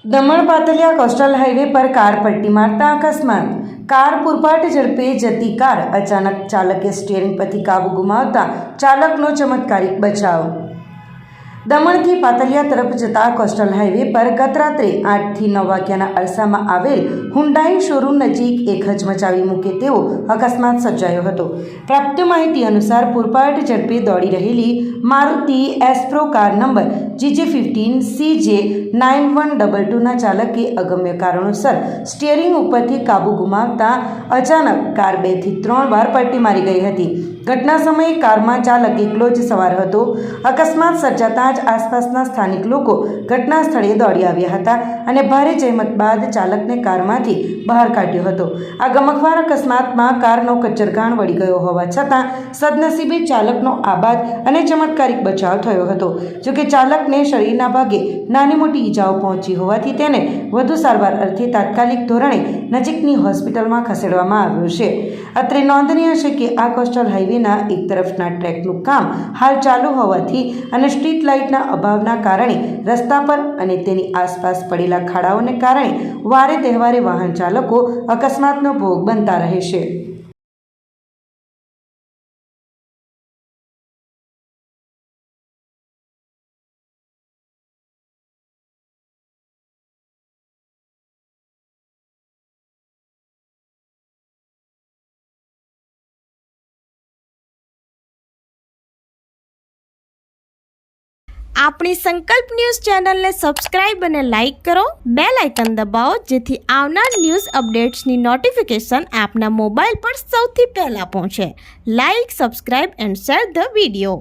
Daman પાતલિયા coastal highway પર car પલટી મારતા અકસ્માત। કાર પૂરપાટ ઝડપે જતી કાર અચાનક ચાલકે સ્ટીયરિંગ પરથી કાબુ ગુમાવતા ચાલકનો ચમત્કારિક બચાવ। દમણથી પાતલિયા તરફ જતા કોસ્ટલ હાઈવે પર ગત રાત્રે 8 થી 9 વાગ્યાના અરસામાં આવેલ હુન્ડાઈ શોરૂમ નજીક એક હચમચાવી મૂકે તેવો અકસ્માત સર્જાયો હતો। પ્રાપ્ત માહિતી અનુસાર પૂરપાટ ઝડપે દોડી રહેલી મારુતિ એસ્પ્રો કાર નંબર GJ15CJ9122ના ચાલકે અગમ્ય કારણોસર સ્ટીયરિંગ ઉપરથી કાબુ ગુમાવતા અચાનક કાર 2 થી 3 વાર પલટી મારી ગઈ હતી। ઘટના સમયે કારમાં ચાલક એકલો જ સવાર હતો। અકસ્માત સર્જાતા જ આસપાસના સ્થાનિક લોકો ઘટના સ્થળે દોડી આવ્યા હતા અને ભારે જહેમત બાદ ચાલકને કારમાંથી બહાર કાઢ્યો હતો। આ ગમખ્વાર અકસ્માતમાં કારનો કચ્ચરઘાણ વળી ગયો હોવા છતાં સદનસીબે ચાલકનો આબાદ અને ચમત્કારિક બચાવ થયો હતો। જોકે ચાલકને શરીરના ભાગે નાની મોટી ઈજાઓ પહોંચી હોવાથી તેને વધુ સારવાર અર્થે તાત્કાલિક ધોરણે નજીકની હોસ્પિટલમાં ખસેડવામાં આવ્યો છે। અત્રે નોંધનીય છે કે આ કોસ્ટલ હાઈવેના એક તરફના ટ્રેકનું કામ હાલ ચાલુ હોવાથી અને સ્ટ્રીટ લાઇટના અભાવના કારણે રસ્તા પર અને તેની આસપાસ પડેલા ખાડાઓને કારણે વારે તહેવારે વાહન ચાલકો અકસ્માતનો ભોગ બનતા રહે છે। આપણી સંકલ્પ ન્યૂઝ ચેનલને સબસ્ક્રાઇબ અને લાઇક કરો, બેલ આઇકન દબાવો જેથી આવનાર ન્યૂઝ અપડેટ્સની નોટિફિકેશન આપના મોબાઈલ પર સૌથી પહેલા પહોંચે। Like, subscribe and share the video.